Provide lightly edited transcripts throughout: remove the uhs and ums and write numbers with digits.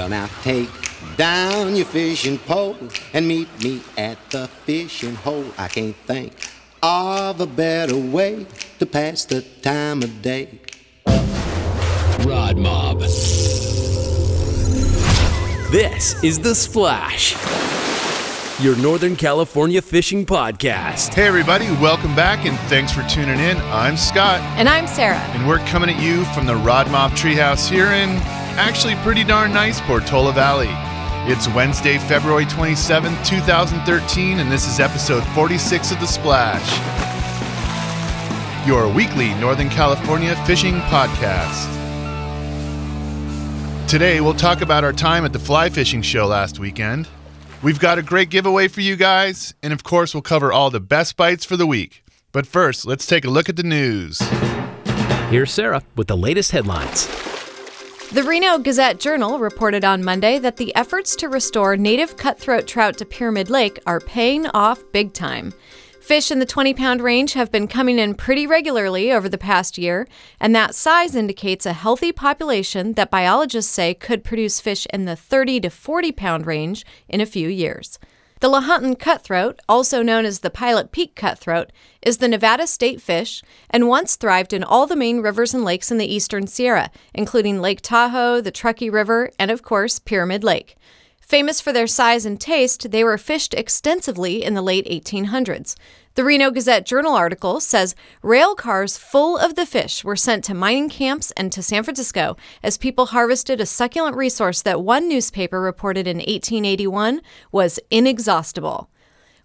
Well, now take down your fishing pole and meet me at the fishing hole. I can't think of a better way to pass the time of day. RodMob. This is The Splash, your Northern California fishing podcast. Hey everybody, welcome back and thanks for tuning in. I'm Scott. And I'm Sarah. And we're coming at you from the RodMob Treehouse here in actually pretty darn nice Portola Valley. It's Wednesday, February 27th, 2013, and this is episode 46 of The Splash, your weekly Northern California fishing podcast. Today, we'll talk about our time at the fly fishing show last weekend. We've got a great giveaway for you guys, and of course, we'll cover all the best bites for the week. But first, let's take a look at the news. Here's Sarah with the latest headlines. The Reno Gazette-Journal reported on Monday that the efforts to restore native cutthroat trout to Pyramid Lake are paying off big time. Fish in the 20-pound range have been coming in pretty regularly over the past year, and that size indicates a healthy population that biologists say could produce fish in the 30 to 40-pound range in a few years. The Lahontan cutthroat, also known as the Pilot Peak cutthroat, is the Nevada state fish and once thrived in all the main rivers and lakes in the eastern Sierra, including Lake Tahoe, the Truckee River, and of course, Pyramid Lake. Famous for their size and taste, they were fished extensively in the late 1800s. The Reno Gazette-Journal article says rail cars full of the fish were sent to mining camps and to San Francisco as people harvested a succulent resource that one newspaper reported in 1881 was inexhaustible.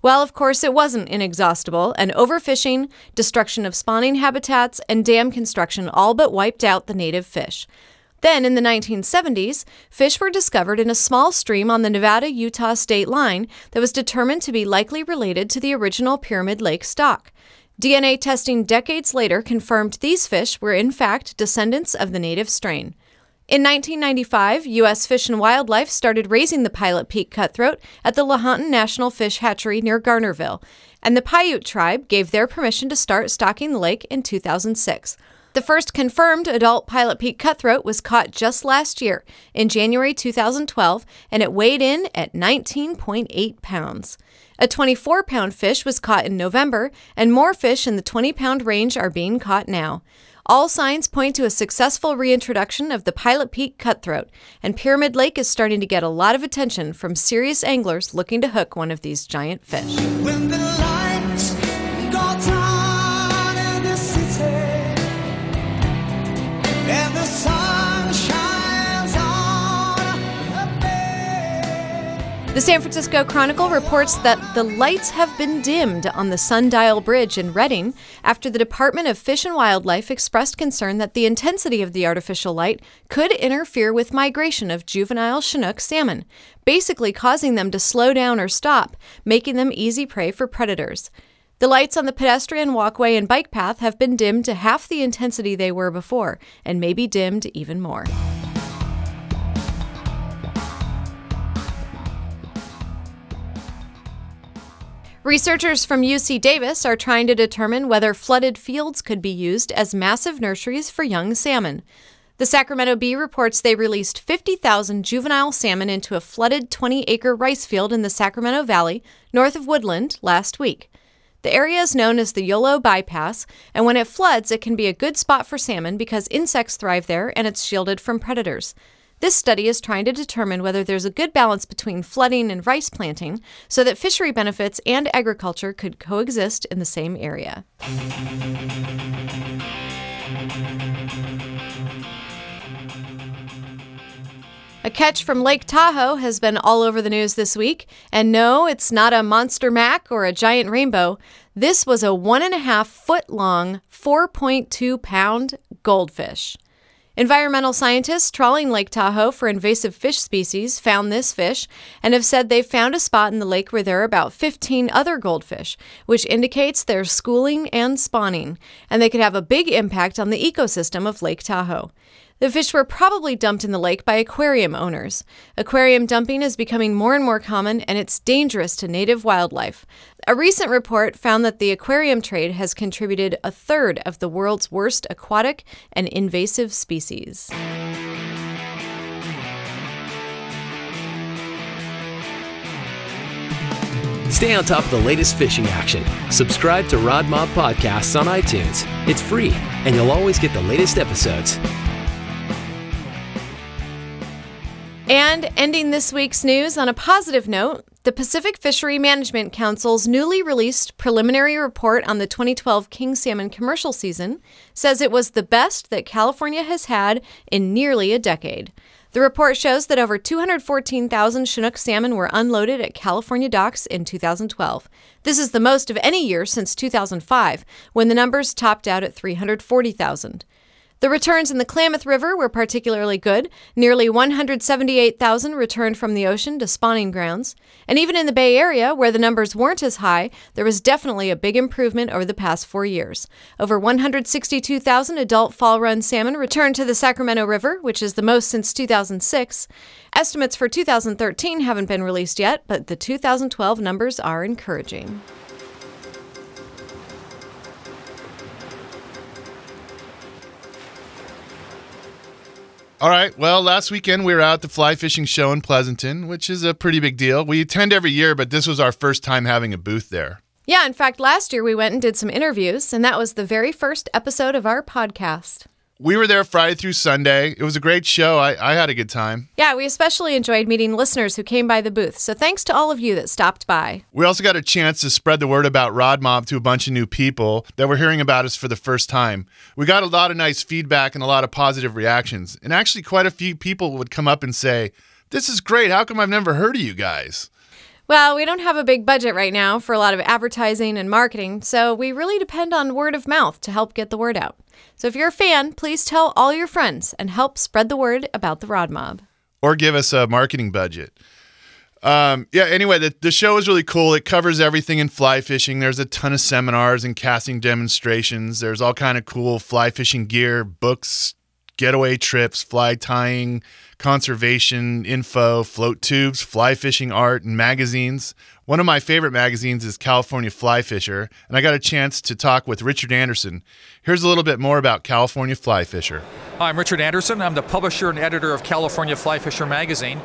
Well, of course, it wasn't inexhaustible, and overfishing, destruction of spawning habitats, and dam construction all but wiped out the native fish. Then, in the 1970s, fish were discovered in a small stream on the Nevada-Utah state line that was determined to be likely related to the original Pyramid Lake stock. DNA testing decades later confirmed these fish were in fact descendants of the native strain. In 1995, U.S. Fish and Wildlife started raising the Pilot Peak cutthroat at the Lahontan National Fish Hatchery near Garnerville, and the Paiute tribe gave their permission to start stocking the lake in 2006. The first confirmed adult Pilot Peak cutthroat was caught just last year, in January 2012, and it weighed in at 19.8 pounds. A 24-pound fish was caught in November, and more fish in the 20-pound range are being caught now. All signs point to a successful reintroduction of the Pilot Peak cutthroat, and Pyramid Lake is starting to get a lot of attention from serious anglers looking to hook one of these giant fish. When the lights go down in the city and the sun shines on the bay. The San Francisco Chronicle reports that the lights have been dimmed on the Sundial Bridge in Redding after the Department of Fish and Wildlife expressed concern that the intensity of the artificial light could interfere with migration of juvenile Chinook salmon, basically causing them to slow down or stop, making them easy prey for predators. The lights on the pedestrian walkway and bike path have been dimmed to half the intensity they were before, and may be dimmed even more. Researchers from UC Davis are trying to determine whether flooded fields could be used as massive nurseries for young salmon. The Sacramento Bee reports they released 50,000 juvenile salmon into a flooded 20-acre rice field in the Sacramento Valley, north of Woodland, last week. The area is known as the Yolo Bypass, and when it floods, it can be a good spot for salmon because insects thrive there and it's shielded from predators. This study is trying to determine whether there's a good balance between flooding and rice planting so that fishery benefits and agriculture could coexist in the same area. A catch from Lake Tahoe has been all over the news this week, and no, it's not a monster mac or a giant rainbow. This was a 1.5-foot-long, 4.2-pound goldfish. Environmental scientists trawling Lake Tahoe for invasive fish species found this fish and have said they've found a spot in the lake where there are about 15 other goldfish, which indicates they're schooling and spawning, and they could have a big impact on the ecosystem of Lake Tahoe. The fish were probably dumped in the lake by aquarium owners. Aquarium dumping is becoming more and more common, and it's dangerous to native wildlife. A recent report found that the aquarium trade has contributed a third of the world's worst aquatic and invasive species. Stay on top of the latest fishing action. Subscribe to RodMob Podcasts on iTunes. It's free, and you'll always get the latest episodes. And ending this week's news on a positive note, the Pacific Fishery Management Council's newly released preliminary report on the 2012 king salmon commercial season says it was the best that California has had in nearly a decade. The report shows that over 214,000 Chinook salmon were unloaded at California docks in 2012. This is the most of any year since 2005, when the numbers topped out at 340,000. The returns in the Klamath River were particularly good. Nearly 178,000 returned from the ocean to spawning grounds. And even in the Bay Area, where the numbers weren't as high, there was definitely a big improvement over the past 4 years. Over 162,000 adult fall-run salmon returned to the Sacramento River, which is the most since 2006. Estimates for 2013 haven't been released yet, but the 2012 numbers are encouraging. All right. Well, last weekend we were out at the fly fishing show in Pleasanton, which is a pretty big deal. We attend every year, but this was our first time having a booth there. Yeah, in fact, last year we went and did some interviews, and that was the very first episode of our podcast. We were there Friday through Sunday. It was a great show. I had a good time. Yeah, we especially enjoyed meeting listeners who came by the booth, so thanks to all of you that stopped by. We also got a chance to spread the word about RodMob to a bunch of new people that were hearing about us for the first time. We got a lot of nice feedback and a lot of positive reactions. And actually quite a few people would come up and say, "This is great. How come I've never heard of you guys?" Well, we don't have a big budget right now for a lot of advertising and marketing, so we really depend on word of mouth to help get the word out. So if you're a fan, please tell all your friends and help spread the word about the RodMob. Or give us a marketing budget. Anyway, the show is really cool. It covers everything in fly fishing. There's a ton of seminars and casting demonstrations. There's all kind of cool fly fishing gear, books, getaway trips, fly tying, conservation info, float tubes, fly fishing art, and magazines. One of my favorite magazines is California Fly Fisher, and I got a chance to talk with Richard Anderson. Here's a little bit more about California Fly Fisher. Hi, I'm Richard Anderson. I'm the publisher and editor of California Fly Fisher magazine.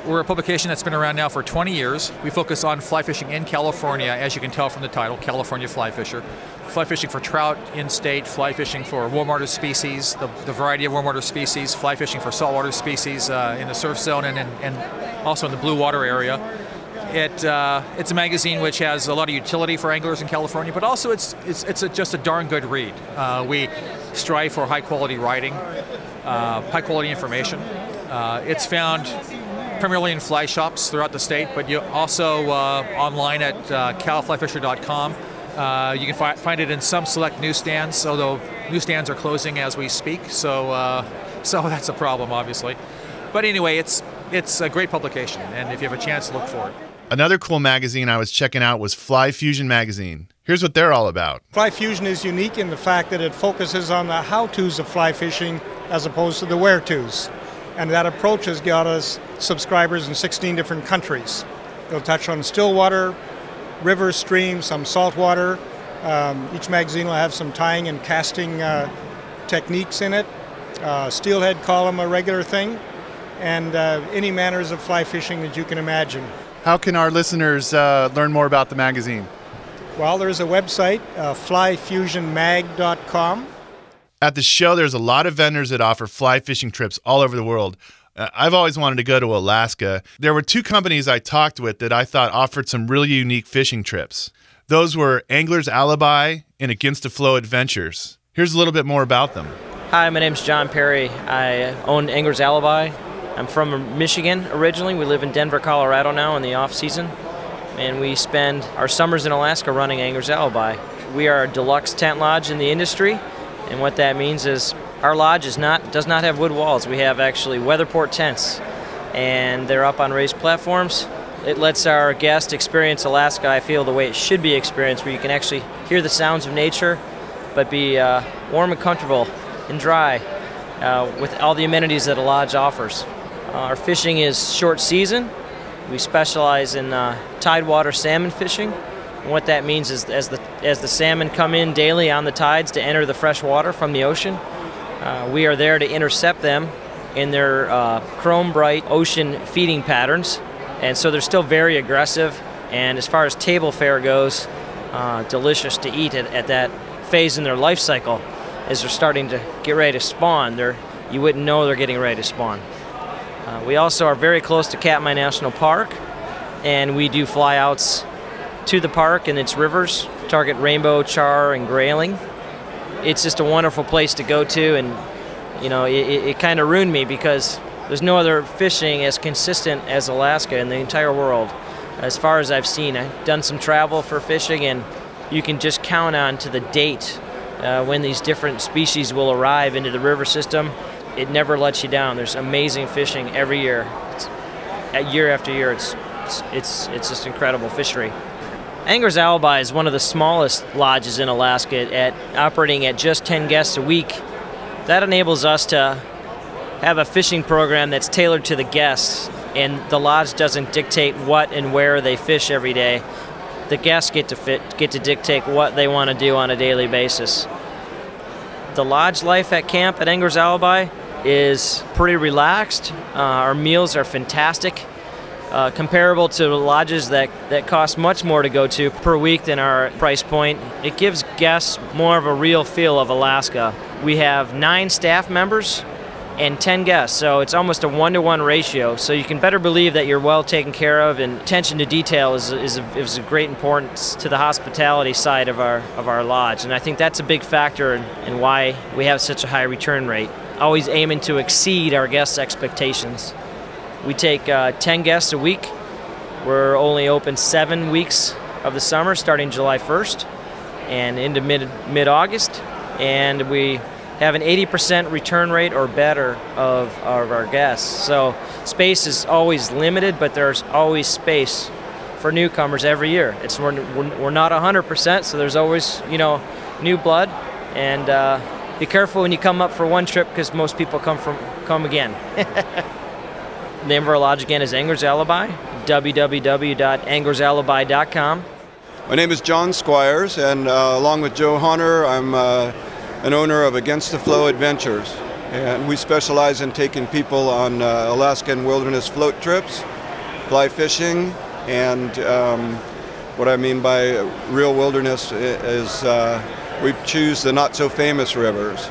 We're a publication that's been around now for 20 years. We focus on fly fishing in California, as you can tell from the title, California Fly Fisher. Fly fishing for trout in-state, fly fishing for warm water species, the variety of warm water species, fly fishing for saltwater species in the surf zone and also in the blue water area. It's a magazine which has a lot of utility for anglers in California, but also it's just a darn good read. We strive for high quality writing, high quality information. It's found primarily in fly shops throughout the state, but you also online at calflyfisher.com. You can find it in some select newsstands, although newsstands are closing as we speak, so that's a problem, obviously. But anyway, it's a great publication, and if you have a chance, look for it. Another cool magazine I was checking out was Fly Fusion magazine. Here's what they're all about. Fly Fusion is unique in the fact that it focuses on the how-tos of fly fishing as opposed to the where-tos. And that approach has got us subscribers in 16 different countries. They'll touch on still water, rivers, streams, some salt water. Each magazine will have some tying and casting techniques in it. Steelhead column, a regular thing, and any manners of fly fishing that you can imagine. How can our listeners learn more about the magazine? Well, there's a website, flyfusionmag.com. At the show, there's a lot of vendors that offer fly fishing trips all over the world. I've always wanted to go to Alaska. There were two companies I talked with that I thought offered some really unique fishing trips. Those were Angler's Alibi and Against the Flow Adventures. Here's a little bit more about them. Hi, my name's John Perry. I own Angler's Alibi. I'm from Michigan originally. We live in Denver, Colorado now in the off season. And we spend our summers in Alaska running Angler's Alibi. We are a deluxe tent lodge in the industry. And what that means is our lodge does not have wood walls. We have actually weatherport tents, and they're up on raised platforms. It lets our guests experience Alaska, I feel, the way it should be experienced, where you can actually hear the sounds of nature, but be warm and comfortable and dry with all the amenities that a lodge offers. Our fishing is short season. We specialize in tidewater salmon fishing. And what that means is as the salmon come in daily on the tides to enter the fresh water from the ocean, we are there to intercept them in their chrome bright ocean feeding patterns. And so they're still very aggressive. And as far as table fare goes, delicious to eat at that phase in their life cycle as they're starting to get ready to spawn. You wouldn't know they're getting ready to spawn. We also are very close to Katmai National Park, and we do flyouts to the park and its rivers, target rainbow, char, and grayling. It's just a wonderful place to go to, and it kind of ruined me because there's no other fishing as consistent as Alaska in the entire world. As far as I've seen, I've done some travel for fishing, and you can just count on to the date when these different species will arrive into the river system. It never lets you down. There's amazing fishing every year. Year after year, it's just incredible fishery. Anglers Alibi is one of the smallest lodges in Alaska, operating at just 10 guests a week. That enables us to have a fishing program that's tailored to the guests, and the lodge doesn't dictate what and where they fish every day. The guests get to dictate what they want to do on a daily basis. The lodge life at camp at Anglers Alibi is pretty relaxed. Our meals are fantastic, comparable to lodges that cost much more to go to per week than our price point. It gives guests more of a real feel of Alaska. We have 9 staff members and 10 guests, so it's almost a 1-to-1 ratio, so you can better believe that you're well taken care of, and attention to detail is of great importance to the hospitality side of our lodge, and I think that's a big factor in why we have such a high return rate, always aiming to exceed our guests' expectations. We take 10 guests a week. We're only open 7 weeks of the summer, starting July 1st and into mid-August, and we have an 80% return rate or better of our guests. So space is always limited, but there's always space for newcomers every year. We're not 100%, so there's always new blood. And be careful when you come up for one trip, because most people come again. The name of our lodge again is Anglers Alibi. www.anglersalibi.com. My name is John Squires, and along with Joe Hunter, I'm an owner of Against the Flow Adventures, and we specialize in taking people on Alaskan wilderness float trips, fly fishing, and what I mean by real wilderness is we choose the not-so-famous rivers,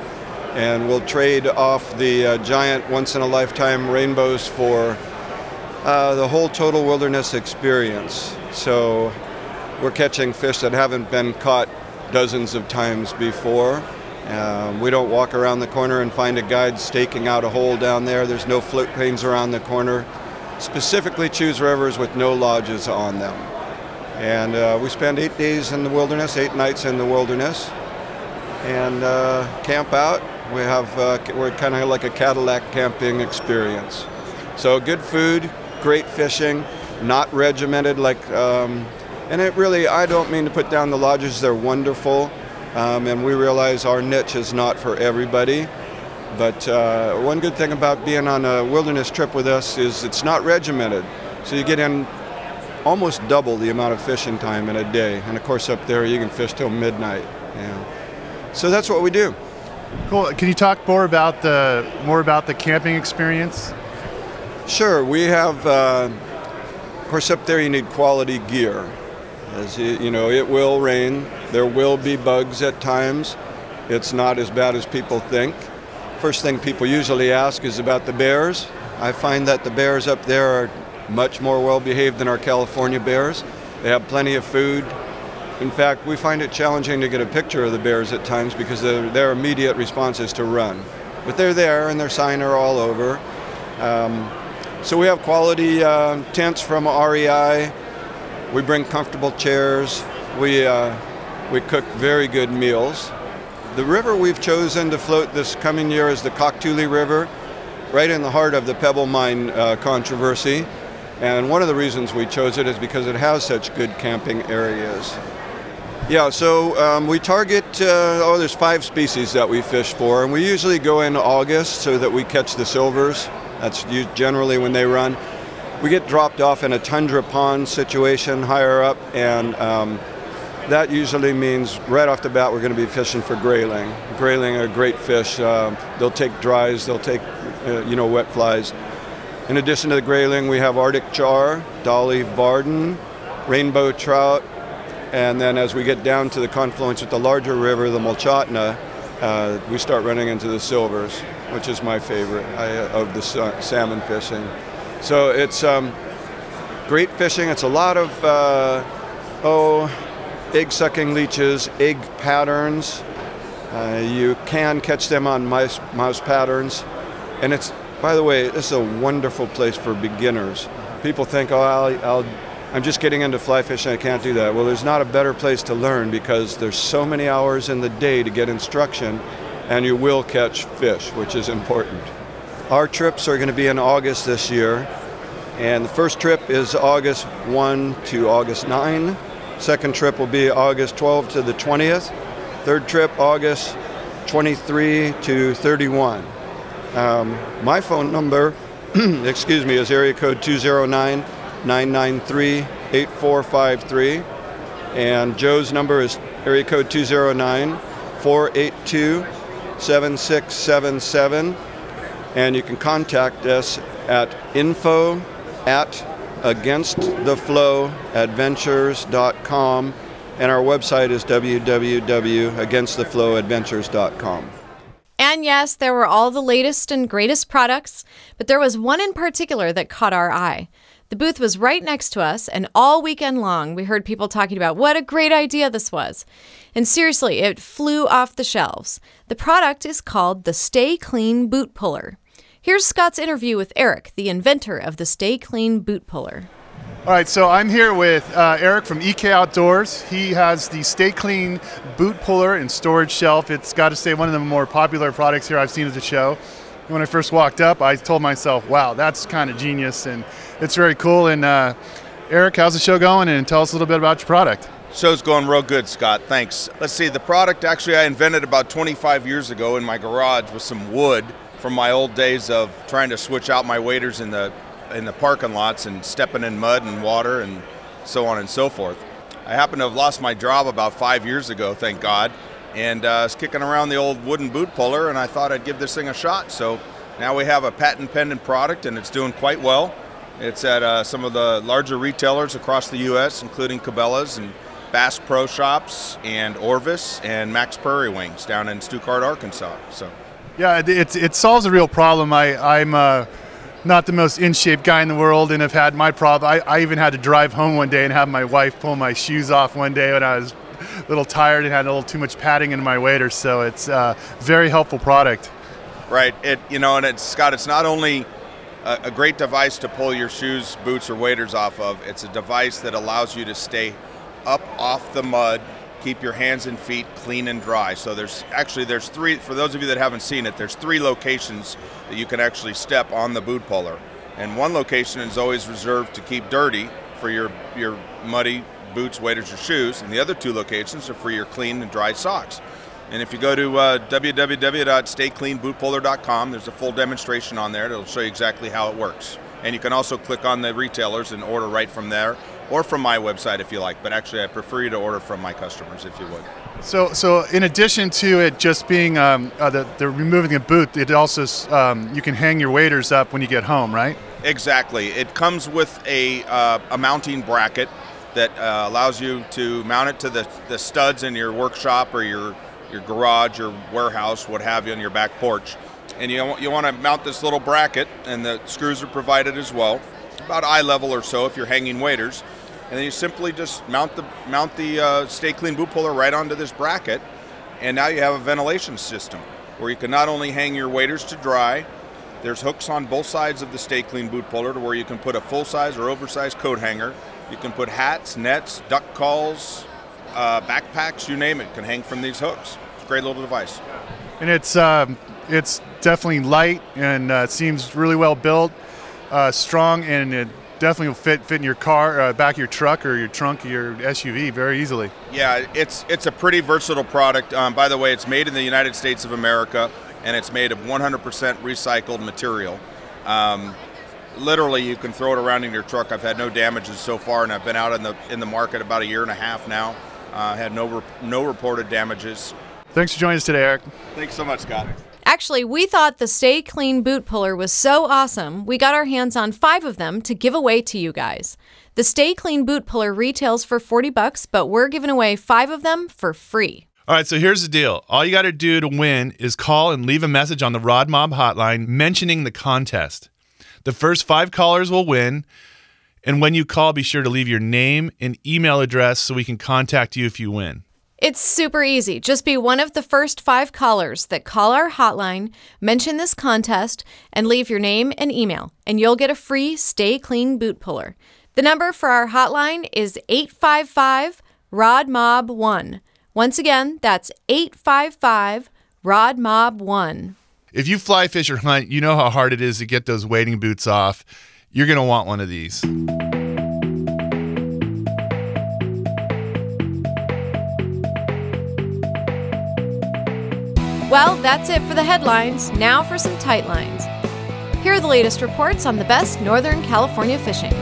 and we'll trade off the giant once-in-a-lifetime rainbows for the whole total wilderness experience. So we're catching fish that haven't been caught dozens of times before. We don't walk around the corner and find a guide staking out a hole down there. There's no float planes around the corner. Specifically choose rivers with no lodges on them. And we spend 8 days in the wilderness, 8 nights in the wilderness, and camp out. We're kind of like a Cadillac camping experience. So good food, great fishing, not regimented like, and it really, I don't mean to put down the lodges, they're wonderful. And we realize our niche is not for everybody. But one good thing about being on a wilderness trip with us is it's not regimented. So you get in almost double the amount of fishing time in a day. And of course up there you can fish till midnight. Yeah. So that's what we do. Cool. Can you talk more about the camping experience? Sure. We have, of course up there you need quality gear. As you know, it will rain. There will be bugs at times. It's not as bad as people think. First thing people usually ask is about the bears. I find that the bears up there are much more well behaved than our California bears. They have plenty of food. In fact, we find it challenging to get a picture of the bears at times because their immediate response is to run. But they're there and their sign are all over. So we have quality tents from REI. We bring comfortable chairs. We cook very good meals. The river we've chosen to float this coming year is the Koktuli River, right in the heart of the Pebble Mine controversy. And one of the reasons we chose it is because it has such good camping areas. Yeah, so we target, there's 5 species that we fish for, and we usually go in August so that we catch the silvers. That's generally when they run. We get dropped off in a tundra pond situation higher up, and that usually means right off the bat we're going to be fishing for grayling. Grayling are great fish. They'll take dries, they'll take wet flies. In addition to the grayling, we have Arctic char, Dolly Varden, rainbow trout, and then as we get down to the confluence with the larger river, the Mulchatna, we start running into the silvers, which is my favorite of the salmon fishing. So it's great fishing. It's a lot of egg-sucking leeches, egg patterns. You can catch them on mouse patterns. And it's, by the way, this is a wonderful place for beginners. People think, I'm just getting into fly fishing, I can't do that. Well, there's not a better place to learn because there's so many hours in the day to get instruction, and you will catch fish, which is important. Our trips are going to be in August this year, and the first trip is August 1 to August 9. Second trip will be August 12 to the 20th. Third trip, August 23 to 31. My phone number, is area code 209-993-8453. And Joe's number is area code 209-482-7677. And you can contact us at info@againsttheflowadventures.com, and our website is www.againsttheflowadventures.com. And yes, there were all the latest and greatest products, but there was one in particular that caught our eye. The booth was right next to us, and all weekend long we heard people talking about what a great idea this was. And seriously, it flew off the shelves. The product is called the Stay Clean Boot Puller. Here's Scott's interview with Eric, the inventor of the Stay Clean Boot Puller. All right, so I'm here with Eric from EK Outdoors. He has the Stay Clean Boot Puller and storage shelf. It's got to say one of the more popular products here I've seen at the show. When I first walked up, I told myself, wow, that's kind of genius, and it's very cool. And Eric, how's the show going? And tell us a little bit about your product. Show's going real good, Scott. Thanks. Let's see, the product actually I invented about 25 years ago in my garage with some wood from my old days of trying to switch out my waders in the parking lots and stepping in mud and water and so on and so forth. I happen to have lost my job about 5 years ago, thank God, and I was kicking around the old wooden boot puller, and I thought I'd give this thing a shot. So now we have a patent pending product, and it's doing quite well. It's at some of the larger retailers across the U.S., including Cabela's and Bass Pro Shops and Orvis and Max Prairie Wings down in Stuttgart, Arkansas. So, yeah, it solves a real problem. I'm not the most in-shape guy in the world, and have had my problem. I even had to drive home one day and have my wife pull my shoes off one day when I was a little tired and had a little too much padding in my waders. So it's a very helpful product. Right. And it's, Scott, it's not only a great device to pull your shoes, boots, or waders off of. It's a device that allows you to stay up off the mud, keep your hands and feet clean and dry. So there's three, for those of you that haven't seen it, there's 3 locations that you can actually step on the boot puller. And one location is always reserved to keep dirty for your muddy boots, waders, or shoes, and the other 2 locations are for your clean and dry socks. And if you go to www.staycleanbootpuller.com, there's a full demonstration on there that'll show you exactly how it works. And you can also click on the retailers and order right from there, or from my website if you like, but actually I prefer you to order from my customers if you would. So in addition to it just being the removing the boot, it also you can hang your waders up when you get home, right? Exactly. It comes with a mounting bracket that allows you to mount it to the studs in your workshop or your garage or warehouse, what have you, on your back porch. And you want to mount this little bracket, and the screws are provided as well, about eye level or so if you're hanging waders. And then you simply just mount the Stay Clean Boot Puller right onto this bracket, and now you have a ventilation system where you can not only hang your waders to dry. There's hooks on both sides of the Stay Clean Boot Puller to where you can put a full-size or oversized coat hanger. You can put hats, nets, duck calls, backpacks, you name it, can hang from these hooks. It's a great little device. And it's definitely light and seems really well built, strong, and it definitely will fit in your car, back of your truck or your trunk of your SUV very easily. Yeah, it's a pretty versatile product. By the way, it's made in the United States of America, and it's made of 100% recycled material. Literally, you can throw it around in your truck. I've had no damages so far, and I've been out in the market about 1.5 years now. Had no reported damages. Thanks for joining us today, Eric. Thanks so much, Scott. Actually, we thought the Stay Clean boot puller was so awesome, we got our hands on 5 of them to give away to you guys. The Stay Clean boot puller retails for $40, but we're giving away 5 of them for free. All right, so here's the deal. All you got to do to win is call and leave a message on the RodMob hotline mentioning the contest. The first 5 callers will win, and when you call, be sure to leave your name and email address so we can contact you if you win. It's super easy. Just be one of the first 5 callers that call our hotline, mention this contest, and leave your name and email, and you'll get a free Stay Clean boot puller. The number for our hotline is 855-RODMOB1. Once again, that's 855-RODMOB1. If you fly fish or hunt, you know how hard it is to get those wading boots off. You're going to want one of these. Well, that's it for the headlines. Now for some tight lines. Here are the latest reports on the best Northern California fishing.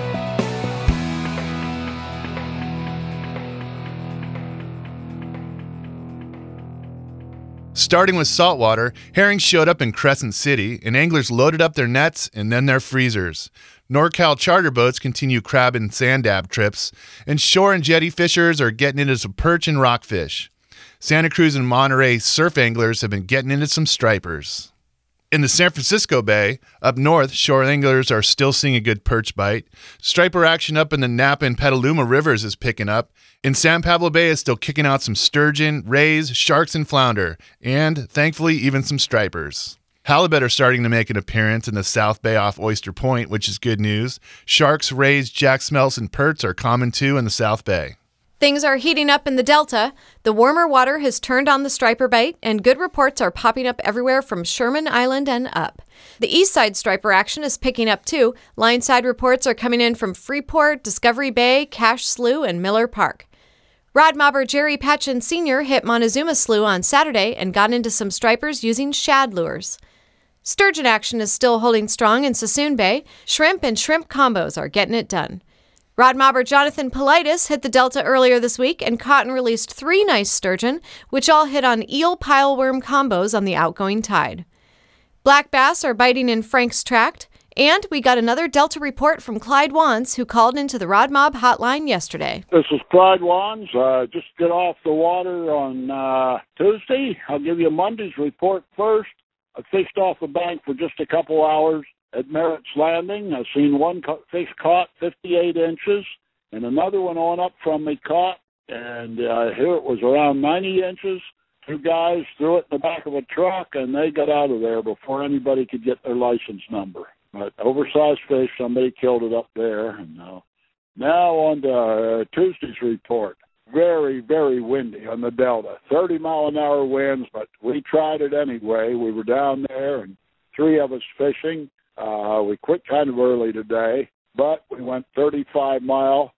Starting with saltwater, herring showed up in Crescent City, and anglers loaded up their nets and then their freezers. NorCal charter boats continue crab and sand dab trips, and shore and jetty fishers are getting into some perch and rockfish. Santa Cruz and Monterey surf anglers have been getting into some stripers. In the San Francisco Bay, up north, shore anglers are still seeing a good perch bite. Striper action up in the Napa and Petaluma rivers is picking up, and San Pablo Bay is still kicking out some sturgeon, rays, sharks, and flounder, and, thankfully, even some stripers. Halibut are starting to make an appearance in the South Bay off Oyster Point, which is good news. Sharks, rays, jack smelts, and perch are common too in the South Bay. Things are heating up in the Delta. The warmer water has turned on the striper bite, and good reports are popping up everywhere from Sherman Island and up. The east side striper action is picking up too. Line side reports are coming in from Freeport, Discovery Bay, Cache Slough, and Miller Park. Rod mobber Jerry Patchen Sr. hit Montezuma Slough on Saturday and got into some stripers using shad lures. Sturgeon action is still holding strong in Sassoon Bay. Shrimp and shrimp combos are getting it done. Rod mobber Jonathan Politis hit the Delta earlier this week and caught and released 3 nice sturgeon, which all hit on eel pileworm combos on the outgoing tide. Black bass are biting in Frank's Tract, and we got another Delta report from Clyde Wands, who called into the RodMob hotline yesterday. This is Clyde Wands. Just got off the water on Tuesday. I'll give you Monday's report first. I fished off the bank for just a couple hours at Merritt's Landing. I've seen one fish caught 58 inches, and another one on up from me caught, and here it was around 90 inches. 2 guys threw it in the back of a truck, and they got out of there before anybody could get their license number. But oversized fish, somebody killed it up there. And now on to Tuesday's report. Very, very windy on the Delta. 30-mile-an-hour winds, but we tried it anyway. We were down there, and 3 of us fishing. We quit kind of early today, but we went 35 mile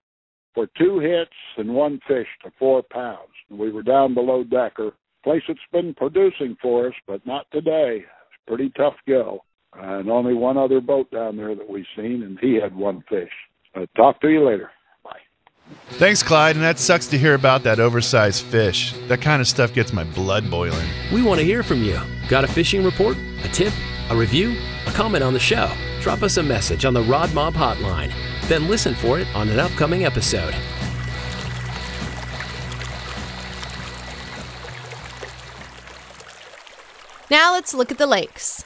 for 2 hits and 1 fish to 4 pounds. We were down below Decker, place that's been producing for us, but not today. It's a pretty tough go. And only 1 other boat down there that we've seen, and he had 1 fish. Talk to you later. Bye. Thanks, Clyde, and that sucks to hear about that oversized fish. That kind of stuff gets my blood boiling. We want to hear from you. Got a fishing report, a tip, a review, a comment on the show? Drop us a message on the RodMob hotline. Then listen for it on an upcoming episode. Now let's look at the lakes.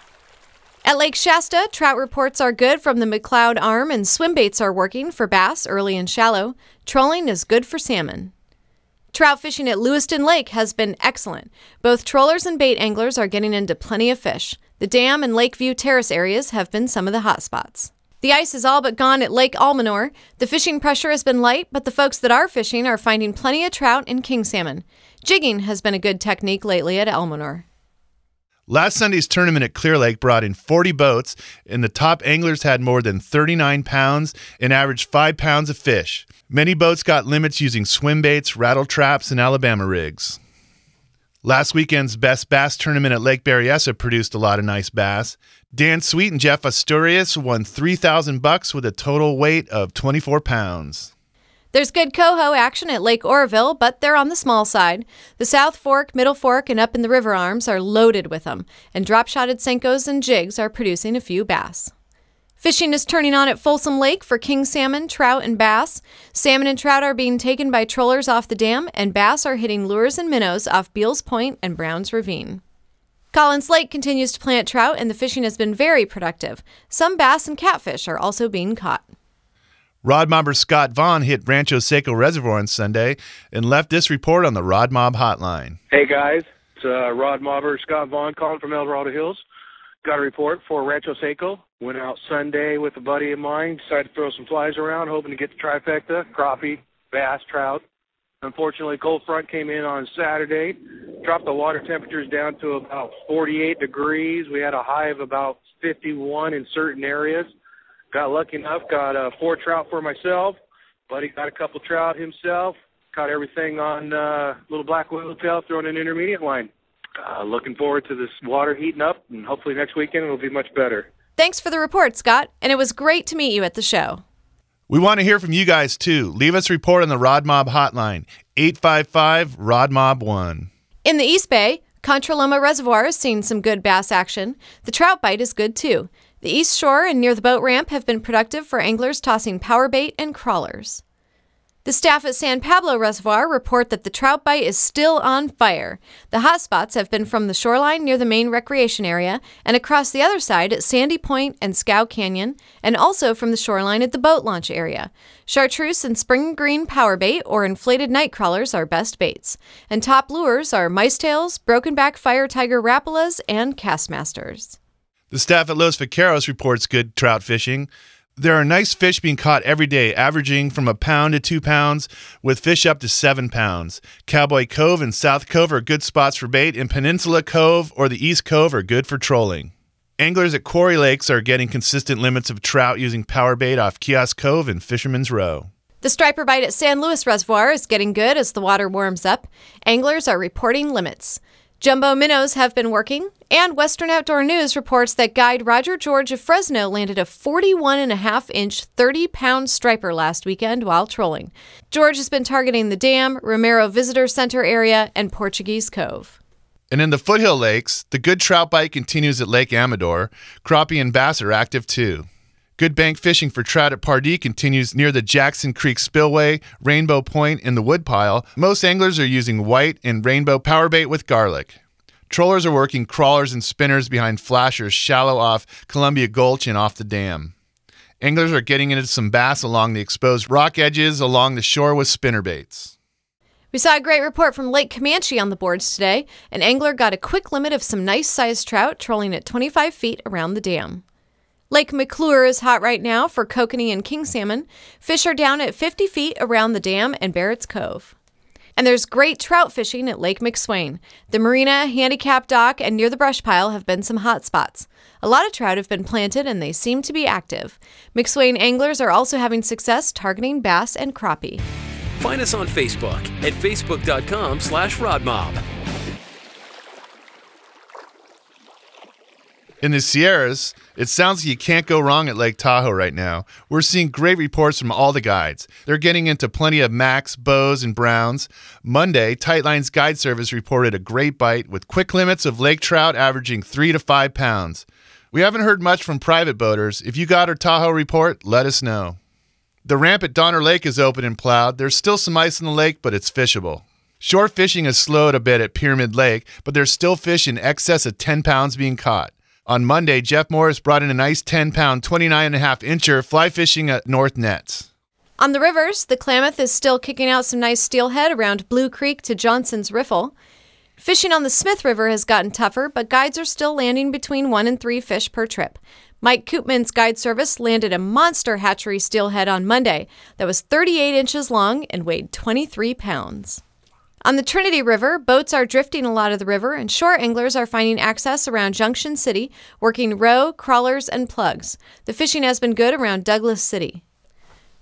At Lake Shasta, trout reports are good from the McLeod Arm and swim baits are working for bass early and shallow. Trolling is good for salmon. Trout fishing at Lewiston Lake has been excellent. Both trollers and bait anglers are getting into plenty of fish. The dam and Lakeview Terrace areas have been some of the hot spots. The ice is all but gone at Lake Almanor. The fishing pressure has been light, but the folks that are fishing are finding plenty of trout and king salmon. Jigging has been a good technique lately at Almanor. Last Sunday's tournament at Clear Lake brought in 40 boats, and the top anglers had more than 39 pounds and averaged 5 pounds of fish. Many boats got limits using swim baits, rattle traps, and Alabama rigs. Last weekend's Best Bass Tournament at Lake Berryessa produced a lot of nice bass. Dan Sweet and Jeff Asturias won $3,000 with a total weight of 24 pounds. There's good coho action at Lake Oroville, but they're on the small side. The South Fork, Middle Fork, and up in the river arms are loaded with them, and drop-shotted Senkos and jigs are producing a few bass. Fishing is turning on at Folsom Lake for king salmon, trout, and bass. Salmon and trout are being taken by trollers off the dam, and bass are hitting lures and minnows off Beals Point and Browns Ravine. Collins Lake continues to plant trout, and the fishing has been very productive. Some bass and catfish are also being caught. RodMobber Scott Vaughn hit Rancho Seco Reservoir on Sunday and left this report on the RodMob hotline. Hey guys, it's RodMobber Scott Vaughn calling from El Dorado Hills. Got a report for Rancho Seco. Went out Sunday with a buddy of mine, decided to throw some flies around, hoping to get the trifecta, crappie, bass, trout. Unfortunately, cold front came in on Saturday, dropped the water temperatures down to about 48 degrees. We had a high of about 51 in certain areas. Got lucky enough, got 4 trout for myself. Buddy got a couple trout himself. Caught everything on little black whitetail, throwing an intermediate line. Looking forward to this water heating up, and hopefully next weekend it'll be much better. Thanks for the report, Scott, and it was great to meet you at the show. We want to hear from you guys, too. Leave us a report on the RodMob hotline, 855-RodMob1. In the East Bay, Contra Loma Reservoir has seen some good bass action. The trout bite is good, too. The East Shore and near the boat ramp have been productive for anglers tossing power bait and crawlers. The staff at San Pablo Reservoir report that the trout bite is still on fire. The hot spots have been from the shoreline near the main recreation area and across the other side at Sandy Point and Scow Canyon, and also from the shoreline at the boat launch area. Chartreuse and spring green power bait or inflated night crawlers are best baits. And top lures are mice tails, broken back fire tiger rapalas, and castmasters. The staff at Los Vaqueros reports good trout fishing. There are nice fish being caught every day, averaging from 1 pound to 2 pounds, with fish up to 7 pounds. Cowboy Cove and South Cove are good spots for bait, and Peninsula Cove or the East Cove are good for trolling. Anglers at Quarry Lakes are getting consistent limits of trout using power bait off Kiosk Cove and Fisherman's Row. The striper bite at San Luis Reservoir is getting good as the water warms up. Anglers are reporting limits. Jumbo minnows have been working, and Western Outdoor News reports that guide Roger George of Fresno landed a 41.5-inch, 30-pound striper last weekend while trolling. George has been targeting the dam, Romero Visitor Center area, and Portuguese Cove. And in the foothill lakes, the good trout bite continues at Lake Amador. Crappie and bass are active too. Good bank fishing for trout at Pardee continues near the Jackson Creek Spillway, Rainbow Point, and the Woodpile. Most anglers are using white and rainbow power bait with garlic. Trollers are working crawlers and spinners behind flashers shallow off Columbia Gulch and off the dam. Anglers are getting into some bass along the exposed rock edges along the shore with spinner baits. We saw a great report from Lake Comanche on the boards today. An angler got a quick limit of some nice-sized trout trolling at 25 feet around the dam. Lake McClure is hot right now for kokanee and king salmon. Fish are down at 50 feet around the dam and Barrett's Cove. And there's great trout fishing at Lake McSwain. The marina, handicap dock, and near the brush pile have been some hot spots. A lot of trout have been planted and they seem to be active. McSwain anglers are also having success targeting bass and crappie. Find us on Facebook at facebook.com/RodMob. In the Sierras, it sounds like you can't go wrong at Lake Tahoe right now. We're seeing great reports from all the guides. They're getting into plenty of Macs, Bows, and Browns. Monday, Tightline's Guide Service reported a great bite with quick limits of lake trout averaging 3 to 5 pounds. We haven't heard much from private boaters. If you got our Tahoe report, let us know. The ramp at Donner Lake is open and plowed. There's still some ice in the lake, but it's fishable. Shore fishing has slowed a bit at Pyramid Lake, but there's still fish in excess of 10 pounds being caught. On Monday, Jeff Morris brought in a nice 10-pound, 29.5-incher fly fishing at North Nets. On the rivers, the Klamath is still kicking out some nice steelhead around Blue Creek to Johnson's Riffle. Fishing on the Smith River has gotten tougher, but guides are still landing between 1 and 3 fish per trip. Mike Koopman's guide service landed a monster hatchery steelhead on Monday that was 38 inches long and weighed 23 pounds. On the Trinity River, boats are drifting a lot of the river, and shore anglers are finding access around Junction City, working roe, crawlers, and plugs. The fishing has been good around Douglas City.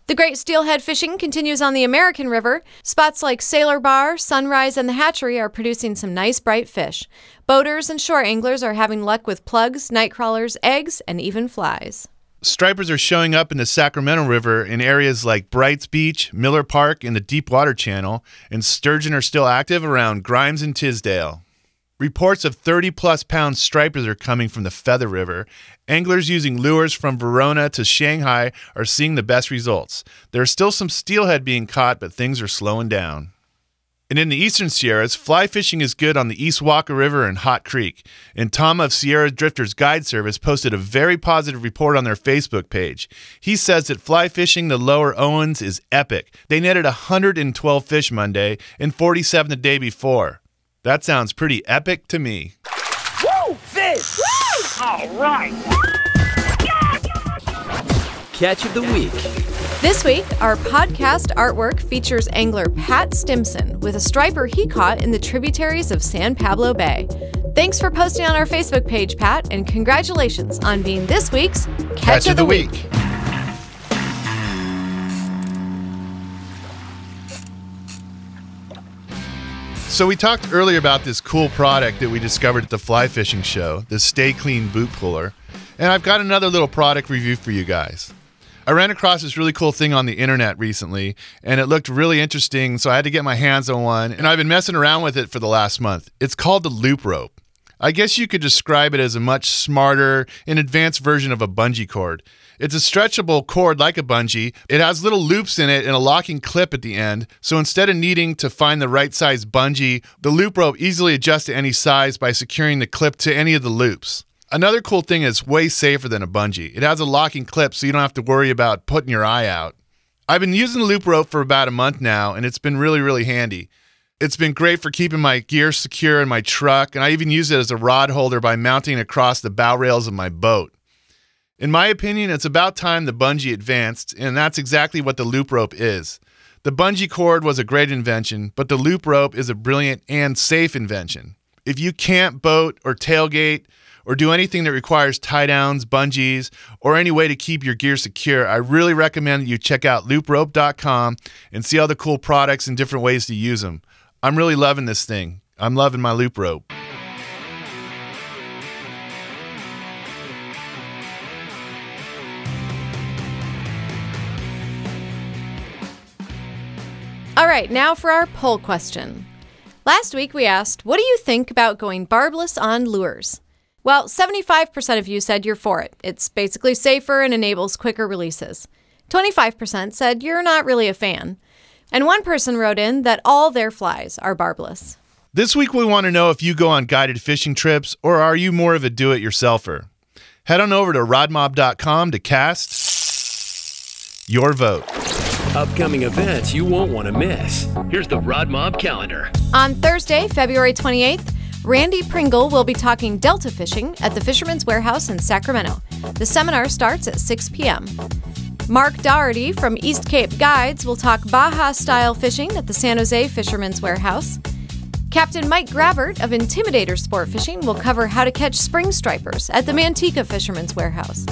The great steelhead fishing continues on the American River. Spots like Sailor Bar, Sunrise, and the Hatchery are producing some nice bright fish. Boaters and shore anglers are having luck with plugs, night crawlers, eggs, and even flies. Stripers are showing up in the Sacramento River in areas like Brights Beach, Miller Park, and the Deepwater Channel, and sturgeon are still active around Grimes and Tisdale. Reports of 30-plus pound stripers are coming from the Feather River. Anglers using lures from Verona to Shanghai are seeing the best results. There are still some steelhead being caught, but things are slowing down. And in the eastern Sierras, fly fishing is good on the East Walker River and Hot Creek. And Tom of Sierra Drifters Guide Service posted a very positive report on their Facebook page. He says that fly fishing the lower Owens is epic. They netted 112 fish Monday and 47 the day before. That sounds pretty epic to me. Woo! Fish! Woo! All right! Catch of the week. This week, our podcast artwork features angler Pat Stimson with a striper he caught in the tributaries of San Pablo Bay. Thanks for posting on our Facebook page, Pat, and congratulations on being this week's Catch of the Week. So we talked earlier about this cool product that we discovered at the fly fishing show, the Stay Clean Boot Puller, and I've got another little product review for you guys. I ran across this really cool thing on the internet recently, and it looked really interesting, so I had to get my hands on one, and I've been messing around with it for the last month. It's called the Loop Rope. I guess you could describe it as a much smarter and advanced version of a bungee cord. It's a stretchable cord like a bungee. It has little loops in it and a locking clip at the end, so instead of needing to find the right size bungee, the loop rope easily adjusts to any size by securing the clip to any of the loops. Another cool thing is it's way safer than a bungee. It has a locking clip so you don't have to worry about putting your eye out. I've been using the loop rope for about a month now, and it's been really, really handy. It's been great for keeping my gear secure in my truck, and I even use it as a rod holder by mounting it across the bow rails of my boat. In my opinion, it's about time the bungee advanced, and that's exactly what the loop rope is. The bungee cord was a great invention, but the loop rope is a brilliant and safe invention. If you can't boat or tailgate or do anything that requires tie-downs, bungees, or any way to keep your gear secure, I really recommend that you check out looprope.com and see all the cool products and different ways to use them. I'm really loving this thing. I'm loving my loop rope. All right, now for our poll question. Last week we asked, what do you think about going barbless on lures? Well, 75% of you said you're for it. It's basically safer and enables quicker releases. 25% said you're not really a fan. And one person wrote in that all their flies are barbless. This week we want to know if you go on guided fishing trips or are you more of a do-it-yourselfer? Head on over to rodmob.com to cast your vote. Upcoming events you won't want to miss. Here's the RodMob calendar. On Thursday, February 28th, Randy Pringle will be talking Delta fishing at the Fisherman's Warehouse in Sacramento. The seminar starts at 6 p.m. Mark Doherty from East Cape Guides will talk Baja-style fishing at the San Jose Fisherman's Warehouse. Captain Mike Gravert of Intimidator Sport Fishing will cover how to catch spring stripers at the Manteca Fisherman's Warehouse.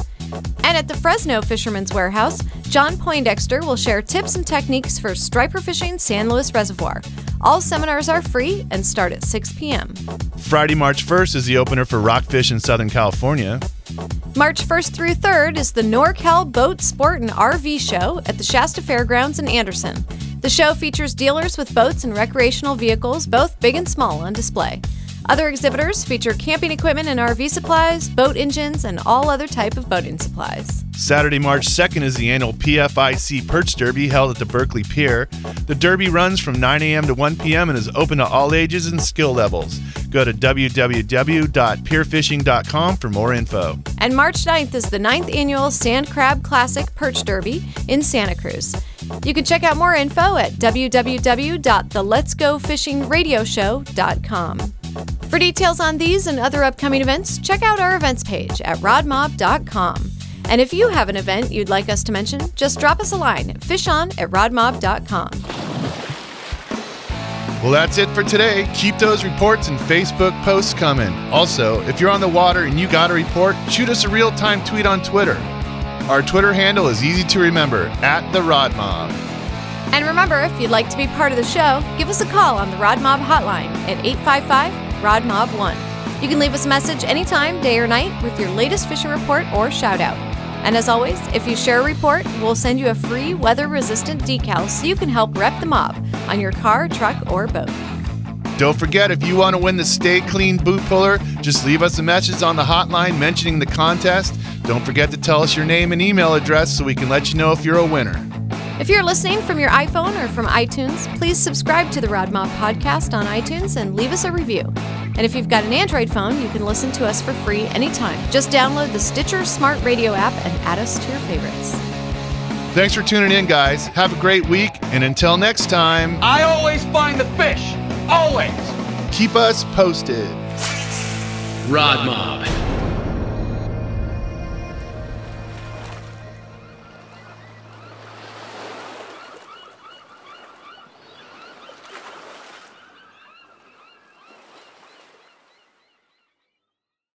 And at the Fresno Fisherman's Warehouse, John Poindexter will share tips and techniques for striper fishing San Luis Reservoir. All seminars are free and start at 6 p.m. Friday, March 1st is the opener for Rockfish in Southern California. March 1st through 3rd is the NorCal Boat, Sport, and RV Show at the Shasta Fairgrounds in Anderson. The show features dealers with boats and recreational vehicles, both big and small, on display. Other exhibitors feature camping equipment and RV supplies, boat engines, and all other type of boating supplies. Saturday, March 2nd is the annual PFIC Perch Derby held at the Berkeley Pier. The Derby runs from 9 a.m. to 1 p.m. and is open to all ages and skill levels. Go to www.pierfishing.com for more info. And March 9th is the 9th annual Sand Crab Classic Perch Derby in Santa Cruz. You can check out more info at www.theletsgofishingradioshow.com. For details on these and other upcoming events, check out our events page at rodmob.com. And if you have an event you'd like us to mention, just drop us a line at fishon@rodmob.com. Well, that's it for today. Keep those reports and Facebook posts coming. Also, if you're on the water and you got a report, shoot us a real-time tweet on Twitter. Our Twitter handle is easy to remember, @TheRodMob. And remember, if you'd like to be part of the show, give us a call on the RodMob hotline at 855-RodMob1. You can leave us a message anytime, day or night, with your latest fishing report or shout-out. And as always, if you share a report, we'll send you a free weather-resistant decal so you can help rep the mob on your car, truck, or boat. Don't forget, if you want to win the Stay Clean boot puller, just leave us a message on the hotline mentioning the contest. Don't forget to tell us your name and email address so we can let you know if you're a winner. If you're listening from your iPhone or from iTunes, please subscribe to the RodMob Podcast on iTunes and leave us a review. And if you've got an Android phone, you can listen to us for free anytime. Just download the Stitcher Smart Radio app and add us to your favorites. Thanks for tuning in, guys. Have a great week, and until next time, I always find the fish. Always. Keep us posted. RodMob.